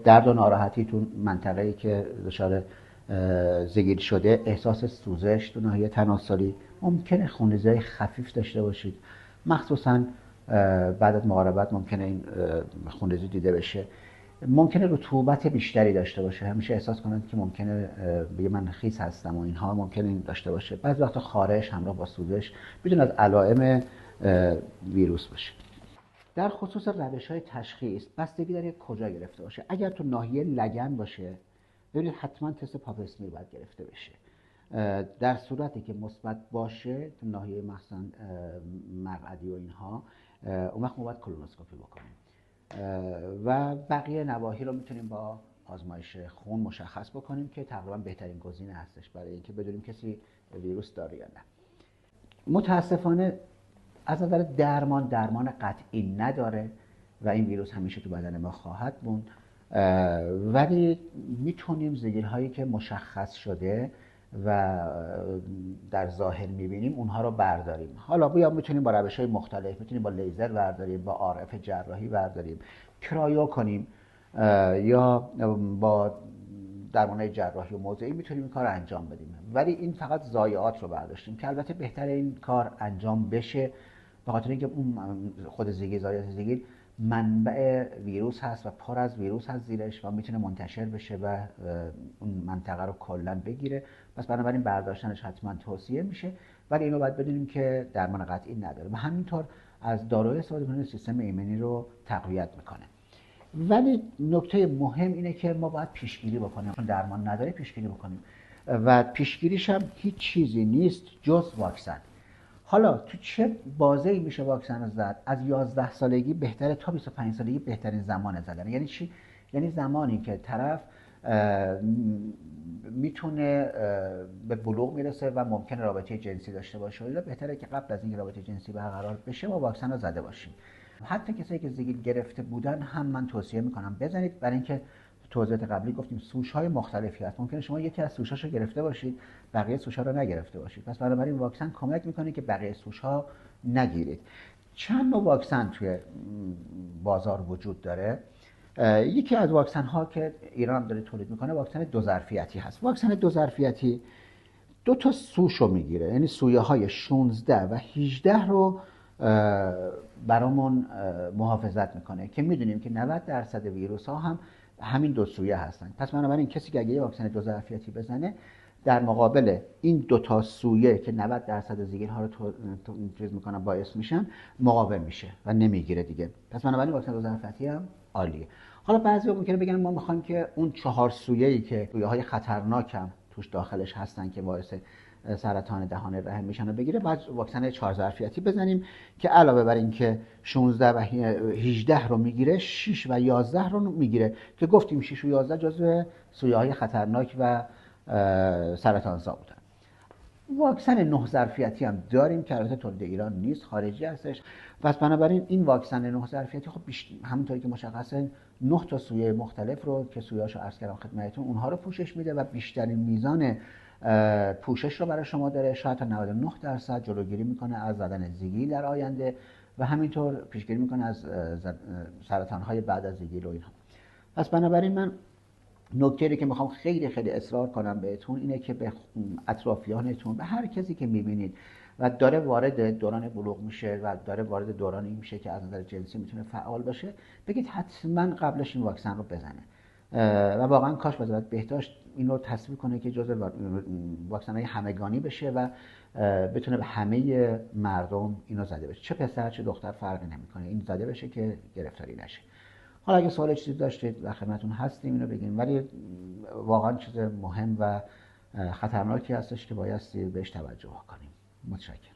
درد و ناراحتی تو منطقه‌ای که دچار زگیل شده، احساس سوزش تو ناحیه تناسلی، ممکنه خونریزی خفیف داشته باشید. مخصوصا بعد از مقاربت ممکنه این خونریزی دیده بشه. ممکنه رطوبت بیشتری داشته باشه، همیشه احساس کنند که ممکنه بگه من خیس هستم و اینها ممکنه این داشته باشه. بعضی وقتا خارش همراه با سوزش میتونه از علائم ویروس باشه. در خصوص روش‌های تشخیص بستگی داره کجا گرفته باشه. اگر تو ناحیه لگن باشه، ببینید حتما تست پاپ اسمیر باید گرفته بشه. در صورتی که مثبت باشه تو ناحیه مثلا مقعدی و اینها، اون وقت ما باید کولونوسکوپی بکنیم و بقیه نواحی رو میتونیم با آزمایش خون مشخص بکنیم که تقریبا بهترین گزینه هستش برای اینکه بدونیم کسی ویروس داره یا نه. متاسفانه از نظر درمان قطعی نداره و این ویروس همیشه تو بدن ما خواهد موند، ولی میتونیم زگیل هایی که مشخص شده و در ظاهر میبینیم اونها رو برداریم. حالا بیا میتونیم با روش های مختلف، میتونیم با لیزر برداریم، با RF جراحی برداریم، کرایو کنیم، یا با درمان جراحی و موضعی میتونیم این کار رو انجام بدیم. ولی این فقط ضایعات رو برداشتیم که البته بهتره این کار انجام بشه، به خاطر اینکه اون خود زگیل، ضایعات زگیل منبع ویروس هست و پر از ویروس هست زیرش و میتونه منتشر بشه و اون منطقه رو کلا بگیره. پس بنابراین برداشتنش حتما توصیه میشه، ولی اینو باید بدونیم که درمان قطعی نداره و همینطور از داروهای استفاده کنیم سیستم ایمنی رو تقویت میکنه. ولی نکته مهم اینه که ما باید پیشگیری بکنیم، چون درمان نداره پیشگیری بکنیم و پیشگیریش هم هیچ چیزی نیست جز واکسن. حالا تو چه بازه‌ای میشه واکسن رو زد؟ از 11 سالگی بهتره تا 25 سالگی بهترین زمان زدن. یعنی چی؟ یعنی زمانی که طرف میتونه به بلوغ میرسه و ممکنه رابطه جنسی داشته باشه. و بهتره که قبل از اینکه رابطه جنسی برقرار بشه ما واکسن رو زده باشیم. حتی کسایی که زگیل گرفته بودن هم من توصیه میکنم بزنید، برای اینکه توضیحات قبلی گفتیم سوش‌های مختلفی هست. ممکنه شما یکی از سوش‌هاشو گرفته باشید، بقیه سوش‌ها رو نگرفته باشید. پس بنابراین واکسن کمک میکنه که بقیه سوش‌ها نگیرید. چند نوع واکسن توی بازار وجود داره. یکی از واکسن ها که ایران داره تولید میکنه واکسن دو ظرفیتی هست. واکسن دو ظرفیتی دو تا سوشو میگیره، یعنی سویه های 16 و 18 رو برامون محافظت میکنه که میدونیم که 90% ویروس ها هم همین دو سویه هستن. پس بنابراین کسی که اگه یه واکسن دو ظرفیتی بزنه در مقابل این دو تا سویه که 90% زگیل ها رو چیز میکنن باعث میشن مقاوم میشه و نمیگیره دیگه. پس بنابراین واکسن دو ظرفیتی هم عالیه. حالا بعضیا ممکنه بگن ما میخوایم که اون 4 سویه‌ای که سویه های خطرناک هم توش داخلش هستن که باعث سرطان دهان رحم میشن و بگیره، بعد واکسن 4 ظرفیتی بزنیم که علاوه بر این که 16 و 18 رو میگیره 6 و 11 رو میگیره که گفتیم 6 و 11 جزو سویه های خطرناک و سرطانزا بودن. واکسن 9 ظرفیتی هم داریم که البته تولید ایران نیست، خارجی هستش. پس بنابراین این واکسن 9 ظرفیتی خب همونطوری که مشخصه 9 تا سویه مختلف رو که سویه‌اشو عرض کردم خدمتتون اونها رو پوشش میده و بیشترین میزان پوشش رو برای شما داره. شاید تا 99% جلوگیری میکنه از زدن زگیل در آینده و همینطور پیشگیری میکنه از سرطان‌های بعد از زگیل و اینها. پس بنابراین من نکته‌ای که میخوام خیلی خیلی اصرار کنم بهتون اینه که به اطرافیانتون، به هر کسی که میبینید و داره وارد دوران بلوغ میشه و داره وارد دورانی میشه که از نظر جنسی میتونه فعال باشه، بگید حتما قبلش این واکسن رو بزنه و واقعا کاش وزارت بهداشت این رو تصویب کنه که جزء واکسن‌های همگانی بشه و بتونه به همه مردم اینو زده بشه، چه پسر چه دختر فرقی نمیکنه، این زده بشه که گرفتاری نشه. حالا اگه سوال چیزی داشتید در خدمتتون هستیم اینو بگیم، ولی واقعا چیز مهم و خطرناکی هستش که بایستی بهش توجه کنیم. متشکرم.